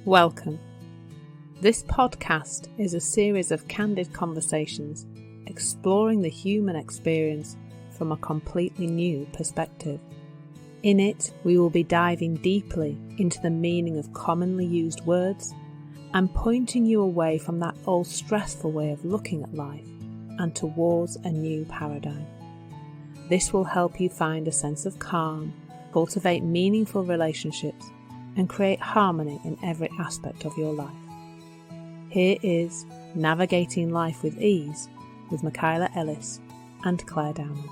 Welcome. This podcast is a series of candid conversations exploring the human experience from a completely new perspective. In it, we will be diving deeply into the meaning of commonly used words and pointing you away from that old stressful way of looking at life and towards a new paradigm. This will help you find a sense of calm, cultivate meaningful relationships, and create harmony in every aspect of your life. Here is Navigating Life with Ease with Michaela, Ellis and Clare Downham.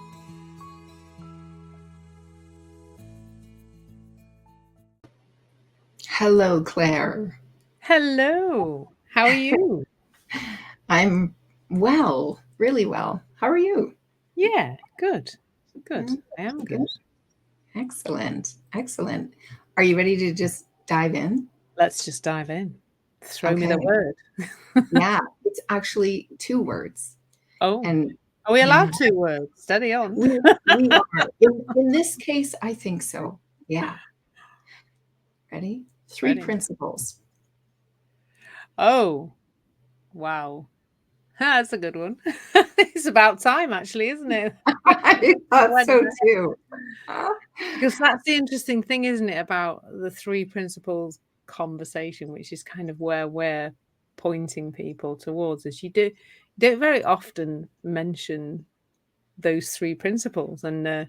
Hello, Clare. Hello. How are you? I'm well, really well. How are you? Yeah, good. Good. I am good. Excellent. Excellent. Are you ready to just dive in? Let's just dive in. Throw me the word. Yeah, it's actually 2 words. Oh, And are we allowed 2 words? Steady on. we are. In this case, I think so. Yeah. Ready? 3 Ready. principles. Oh, wow. That's a good one. It's about time, actually, isn't it? I thought so too. Because that's the interesting thing, isn't it, about the 3 principles conversation, which is kind of where we're pointing people towards. Is you don't very often mention those 3 principles, and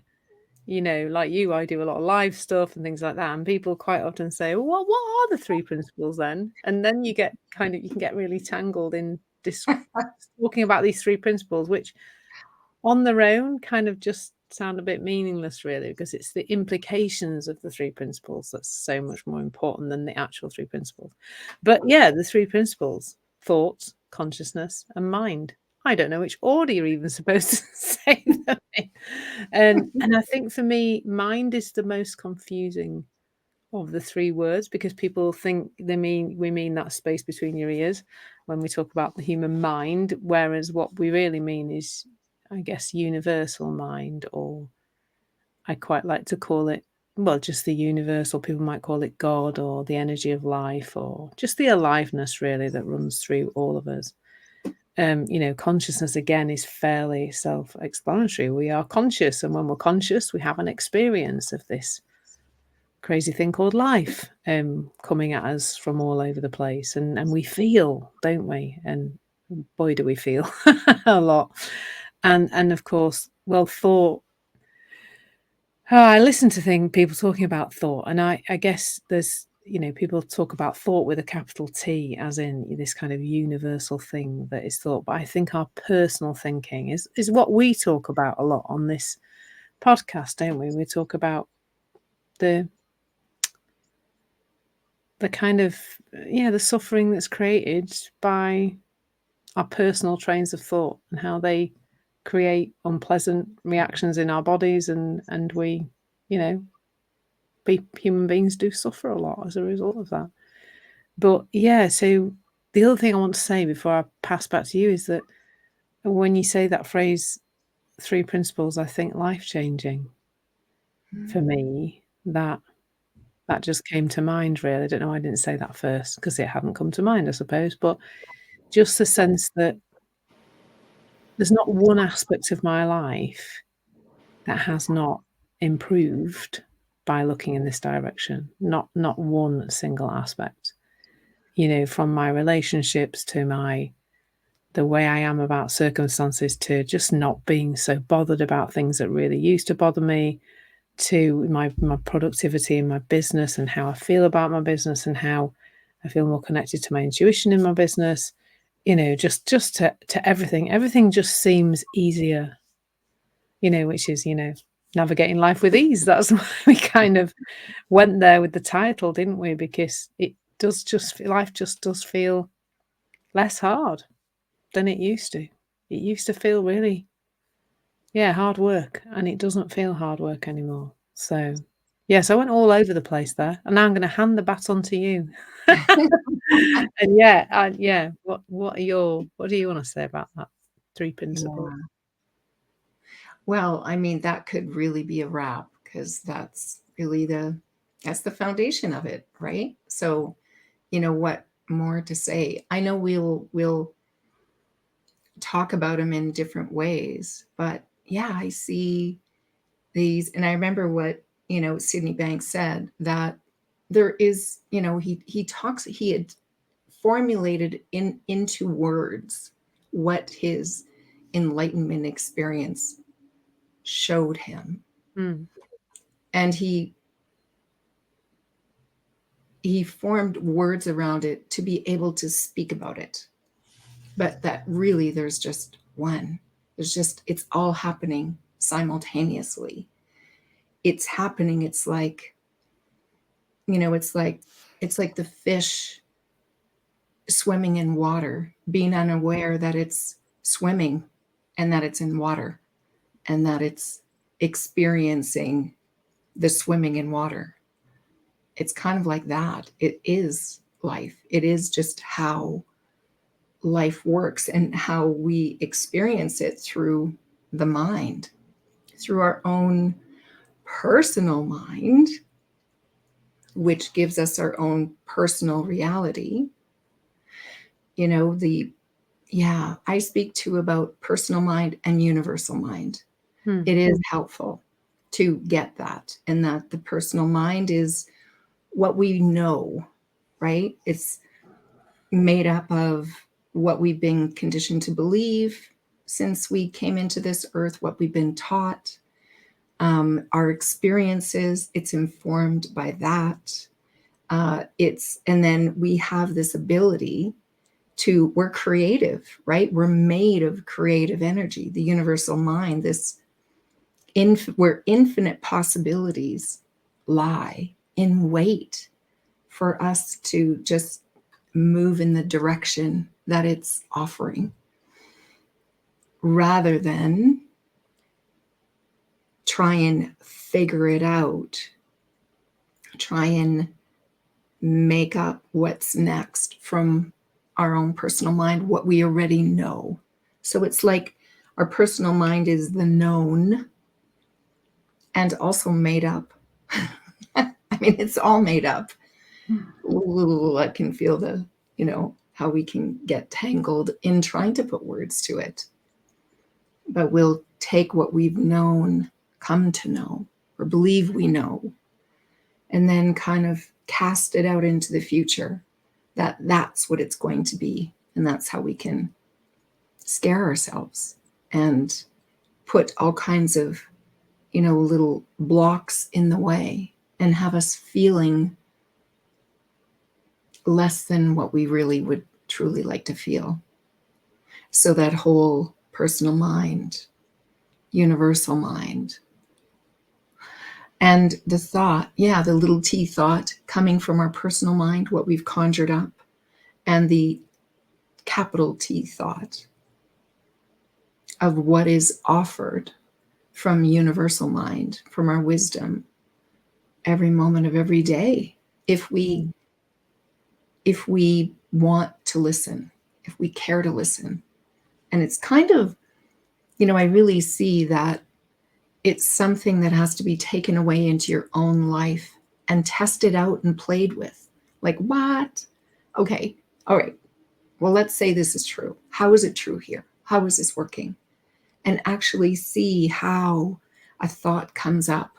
you know, like you, I do a lot of live stuff and things like that, and people quite often say, well, what are the 3 principles then? And then you can get really tangled in talking about these 3 principles, which on their own kind of just sound a bit meaningless, really, because it's the implications of the 3 principles that's so much more important than the actual 3 principles. But yeah, the 3 principles: thought, consciousness, and mind. I don't know which order you're even supposed to say them in. And I think for me, mind is the most confusing of the 3 words, because people think we mean that space between your ears when we talk about the human mind, whereas what we really mean is, I guess, universal mind, or I quite like to call it, well, just the universal. People might call it God, or the energy of life, or just the aliveness, really, that runs through all of us. You know, consciousness, again, is fairly self-explanatory. We are conscious, and when we're conscious, we have an experience of this crazy thing called life coming at us from all over the place, and we feel, don't we? And boy, do we feel a lot. And of course, well, thought. I listen to people talking about thought, and I guess there's, you know, people talk about thought with a capital T, as in this kind of universal thing that is thought. But I think our personal thinking is what we talk about a lot on this podcast, don't we? We talk about the kind of, the suffering that's created by our personal trains of thought, and how they create unpleasant reactions in our bodies, and we, you know, human beings do suffer a lot as a result of that. But yeah, so the other thing I want to say before I pass back to you is that when you say that phrase, 3 principles, I think life-changing. For me, that just came to mind, really. I don't know why I didn't say that first, because it hadn't come to mind, I suppose. But just the sense that there's not one aspect of my life that has not improved by looking in this direction. Not one single aspect. You know, from my relationships to the way I am about circumstances, to just not being so bothered about things that really used to bother me, to my productivity in my business, and how I feel about my business, and how I feel more connected to my intuition in my business. You know, just to everything. Everything just seems easier, you know, which is, you know, navigating life with ease. That's why we kind of went there with the title, didn't we? Because life just does feel less hard than it used to. It used to feel really, hard work, and it doesn't feel hard work anymore. So, yes, I went all over the place there, and now I'm going to hand the baton to you. And what do you want to say about that 3 principles? Yeah. Well, I mean, that could really be a wrap, because that's really that's the foundation of it, right? So what more to say. I know we'll talk about them in different ways, but yeah, I see these, and I remember what Sydney Banks said, that there is, he had formulated into words what his enlightenment experience showed him, Mm. and he formed words around it to be able to speak about it. But that really, there's just one. It's all happening simultaneously. It's happening. It's like the fish swimming in water, being unaware that it's swimming and that it's in water and that it's experiencing the swimming in water. It's kind of like that. It is life. It is just how life works and how we experience it through the mind, through our own personal mind, which gives us our own personal reality. I speak to about personal mind and universal mind. Mm. It is helpful to get that, and that the personal mind is what we know, right? It's made up of what we've been conditioned to believe since we came into this earth, what we've been taught, our experiences. It's informed by that. And then we have this ability we're creative, right? We're made of creative energy, the universal mind, where infinite possibilities lie in wait for us to just move in the direction that it's offering, rather than try and figure it out, try and make up what's next from our own personal mind, what we already know. So it's like our personal mind is the known and also made up. I mean, it's all made up. Ooh, I can feel how we can get tangled in trying to put words to it. But we'll take what we've known, come to know, or believe we know, and then kind of cast it out into the future, that's what it's going to be. And that's how we can scare ourselves and put all kinds of, little blocks in the way and have us feeling less than what we really would truly like to feel. So that whole personal mind, universal mind, and the thought, the little t thought coming from our personal mind, what we've conjured up, and the capital T thought of what is offered from universal mind, from our wisdom, every moment of every day, if we want to listen, if we care to listen. And it's kind of, I really see that it's something that has to be taken away into your own life and tested out and played with. Like, what? Okay, all right. Well, let's say this is true. How is it true here? How is this working? And actually see how a thought comes up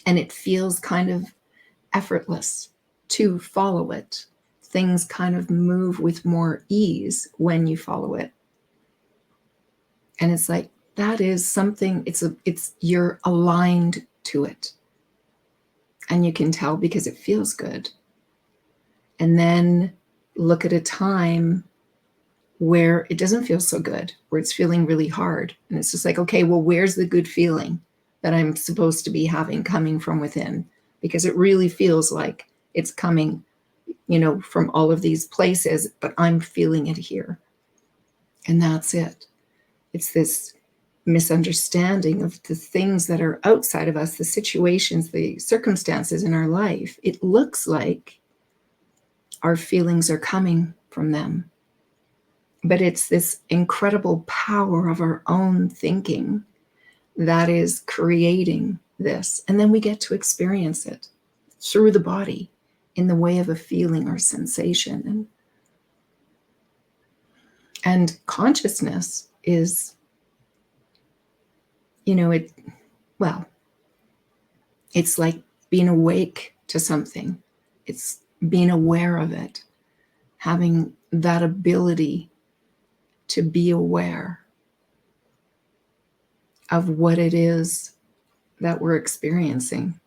and it feels kind of effortless to follow it. Things kind of move with more ease when you follow it. And it's like, that is something, you're aligned to it. And you can tell because it feels good. And then look at a time where it doesn't feel so good, where it's feeling really hard. And it's just like, okay, well, where's the good feeling that I'm supposed to be having coming from within? Because it really feels like it's coming, from all of these places, but I'm feeling it here. And that's it. It's this misunderstanding of the things that are outside of us, the situations, the circumstances in our life. It looks like our feelings are coming from them. But it's this incredible power of our own thinking that is creating this. And then we get to experience it through the body. in the way of a feeling or sensation. And consciousness is, it's like being awake to something. It's being aware of it, having that ability to be aware of what it is that we're experiencing.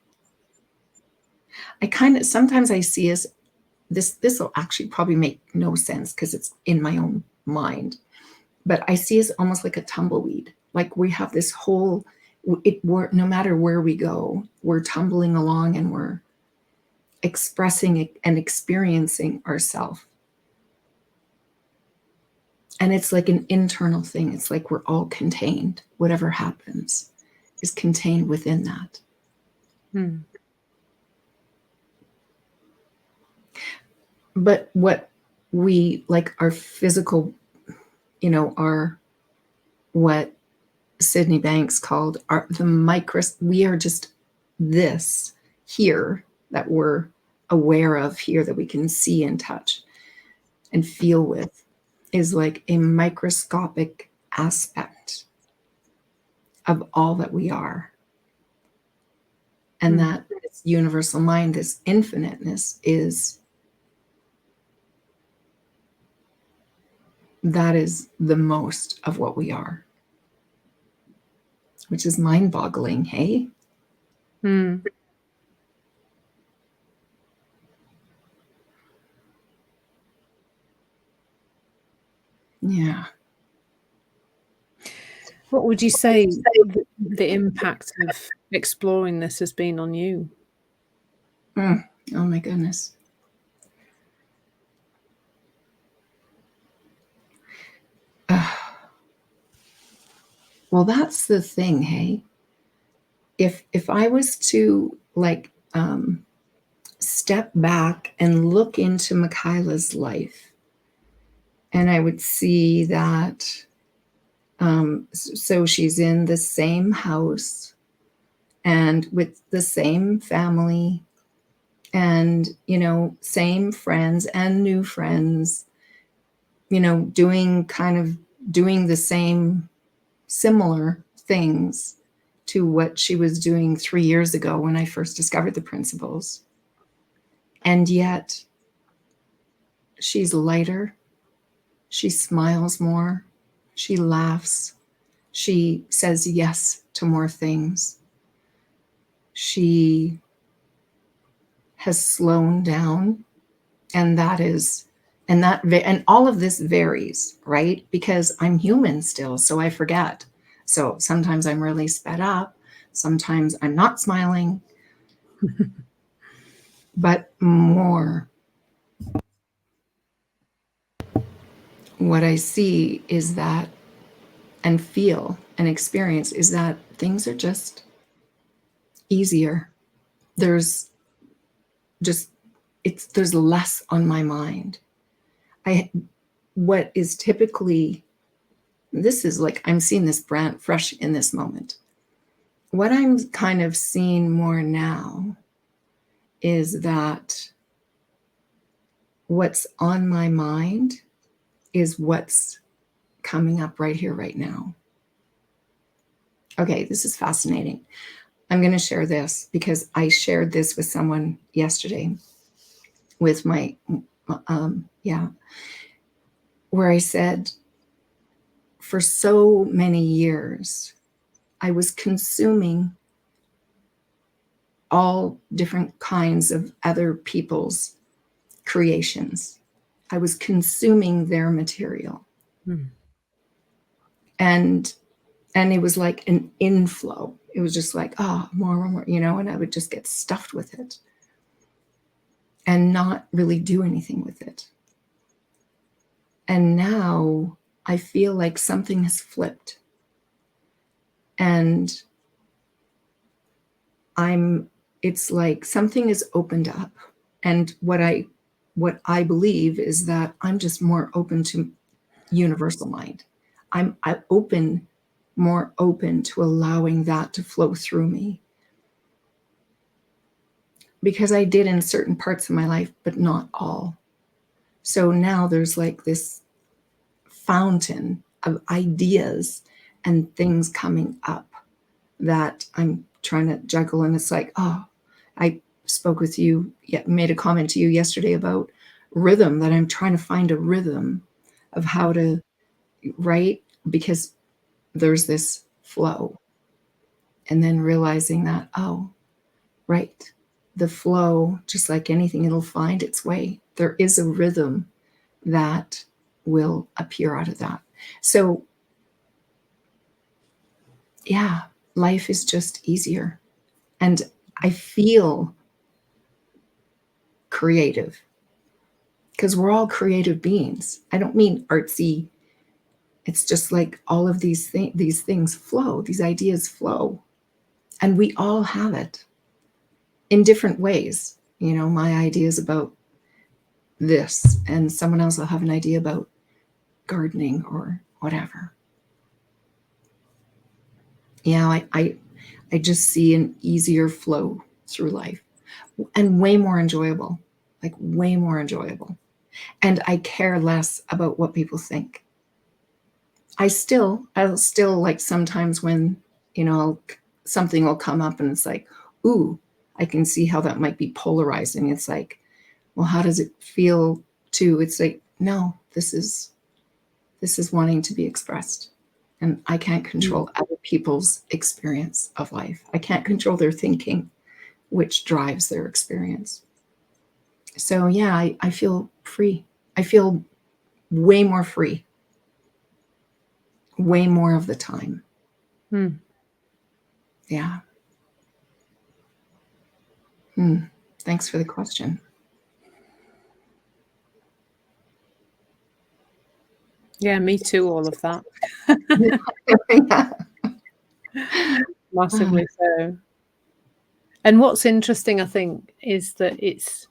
Sometimes I see as this will actually probably make no sense because it's in my own mind, but I see as almost like a tumbleweed. Like we have this whole, no matter where we go, we're tumbling along and we're expressing and experiencing ourselves. And it's like an internal thing. It's like we're all contained. Whatever happens is contained within that. But what we, like our physical, our, what Sydney Banks called we are just this here that we're aware of here, that we can see and touch and feel with, is like a microscopic aspect of all that we are. And that this universal mind, this infiniteness, that is the most of what we are, which is mind-boggling, hey? Yeah. What would you say the impact of exploring this has been on you? Oh my goodness. Well, that's the thing, hey? If I was to step back and look into Michaela's life, and I would see that, so she's in the same house and with the same family and, same friends and new friends, doing the same similar things to what she was doing 3 years ago when I first discovered the principles. And yet she's lighter. She smiles more. She laughs. She says yes to more things. She has slowed down. And and all of this varies, right? Because I'm human still, so I forget. So sometimes I'm really sped up. Sometimes I'm not smiling. But more, what I see is that, and feel and experience, is that things are just easier. There's less on my mind. What is typically, this is like, I'm seeing this brand fresh in this moment. What I'm kind of seeing more now is that what's on my mind is what's coming up right here, right now. Okay, this is fascinating. I'm going to share this because I shared this with someone yesterday with my, where I said, for so many years, I was consuming all different kinds of other people's creations. I was consuming their material. And it was like an inflow. It was just like, more, and I would just get stuffed with it and not really do anything with it. And now I feel like something has flipped. And it's like something is opened up. And what I believe is that I'm just more open to universal mind. I'm more open to allowing that to flow through me. because I did in certain parts of my life, but not all. So now there's like this fountain of ideas and things coming up that I'm trying to juggle. And it's like, oh, I spoke with you, made a comment to you yesterday about rhythm, that I'm trying to find a rhythm of how to write, because there's this flow. And then realizing that, oh, right, the flow, just like anything, it'll find its way. There is a rhythm that will appear out of that. So, yeah, life is just easier. And I feel creative because we're all creative beings. I don't mean artsy. It's just like all of these things flow, these ideas flow. And we all have it in different ways. You know, my ideas about this, and someone else will have an idea about gardening or whatever. Yeah, I just see an easier flow through life, and way more enjoyable, like way more enjoyable. And I care less about what people think. I'll still like sometimes when, you know, something will come up and it's like, ooh, I can see how that might be polarizing. It's like, well, how does it feel to, it's like, no, this is wanting to be expressed. And I can't control other people's experience of life. I can't control their thinking, which drives their experience. So yeah, I feel free. I feel way more free, way more of the time. Yeah. Thanks for the question. Yeah, me too, all of that. Massively so. And what's interesting, I think, is that it's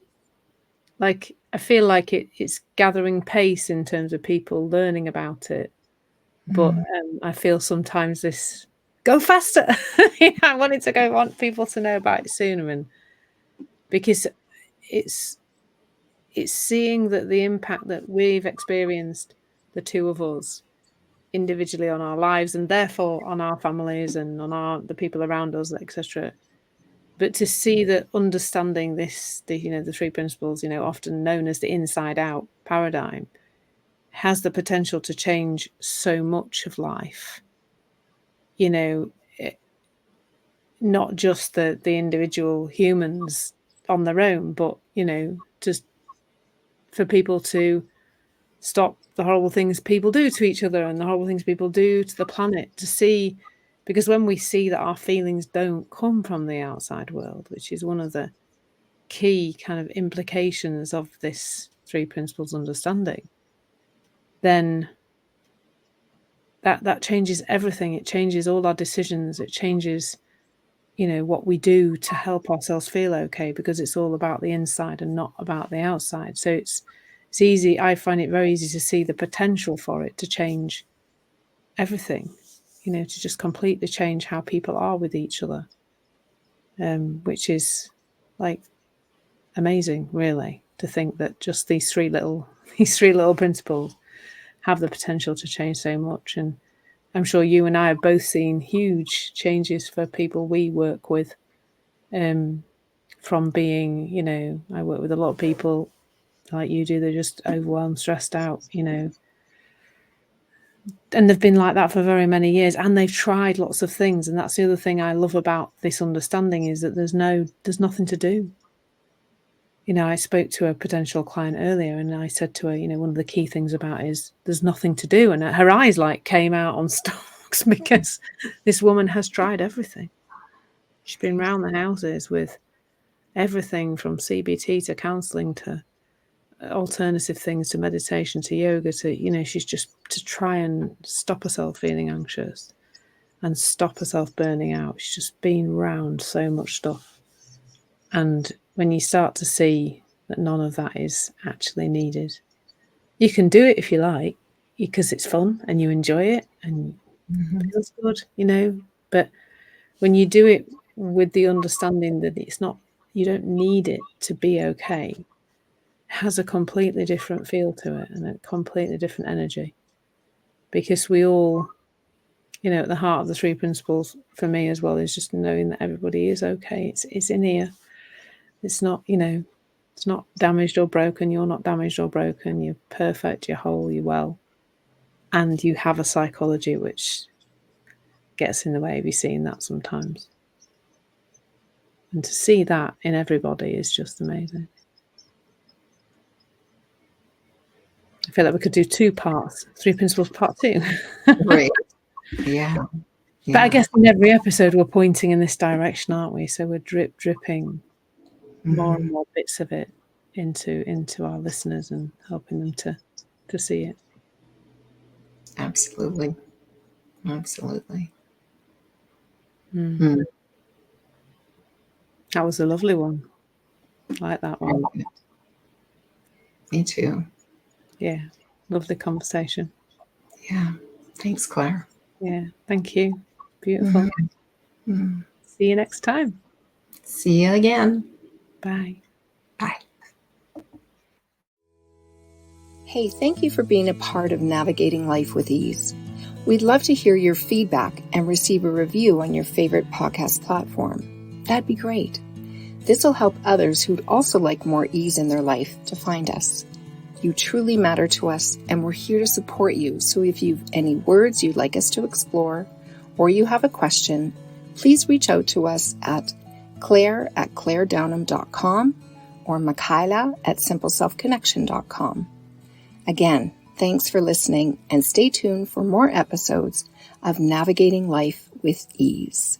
like, I feel like it's gathering pace in terms of people learning about it. But I feel sometimes this go faster. I want people to know about it sooner, and because it's seeing that the impact that we've experienced, the two of us, individually on our lives, and therefore on our families and on the people around us, etc. But to see that understanding this, the three principles, often known as the inside out paradigm, has the potential to change so much of life. Not just the individual humans on their own, but just for people to stop the horrible things people do to each other and the horrible things people do to the planet, to see, because when we see that our feelings don't come from the outside world, which is one of the key kind of implications of this three principles understanding, then that changes everything. It changes all our decisions. It changes what we do to help ourselves feel okay, because it's all about the inside and not about the outside. So it's easy. I find it very easy to see the potential for it to change everything, to just completely change how people are with each other, which is like amazing, really, to think that just these three little principles have the potential to change so much. And I'm sure you and I have both seen huge changes for people we work with, from being, I work with a lot of people like you do, they're just overwhelmed, stressed out, and they've been like that for very many years, and they've tried lots of things. And that's the other thing I love about this understanding, is that there's nothing to do. I spoke to a potential client earlier, and I said to her, one of the key things about it is there's nothing to do. And her eyes like came out on stalks, because this woman has tried everything. She's been round the houses with everything from CBT to counselling to alternative things to meditation to yoga to, she's just to try and stop herself feeling anxious and stop herself burning out. She's just been round so much stuff. And when you start to see that none of that is actually needed, you can do it if you like, because it's fun and you enjoy it and it feels good, but when you do it with the understanding that it's not, you don't need it to be okay, has a completely different feel to it and a completely different energy. Because we all, at the heart of the three principles for me as well is just knowing that everybody is okay. It's in here. It's not, it's not damaged or broken. You're not damaged or broken. You're perfect. You're whole. You're well. And you have a psychology which gets in the way of you seeing that sometimes. And to see that in everybody is just amazing. I feel like we could do 2 parts, three principles part 2. Right. Yeah. But I guess in every episode we're pointing in this direction, aren't we? So we're dripping more and more bits of it into our listeners and helping them to see it. Absolutely. Absolutely. That was a lovely one. I like that one. Me too. Yeah. Lovely conversation. Yeah. Thanks, Claire. Yeah. Thank you. Beautiful. See you next time. See you again. Bye. Bye. Hey, thank you for being a part of Navigating Life with Ease. We'd love to hear your feedback and receive a review on your favorite podcast platform. That'd be great. This will help others who'd also like more ease in their life to find us. You truly matter to us, and we're here to support you. So if you've any words you'd like us to explore, or you have a question, please reach out to us at Clare at claredownham.com or Michaela at simpleselfconnection.com. Again, thanks for listening, and stay tuned for more episodes of Navigating Life with Ease.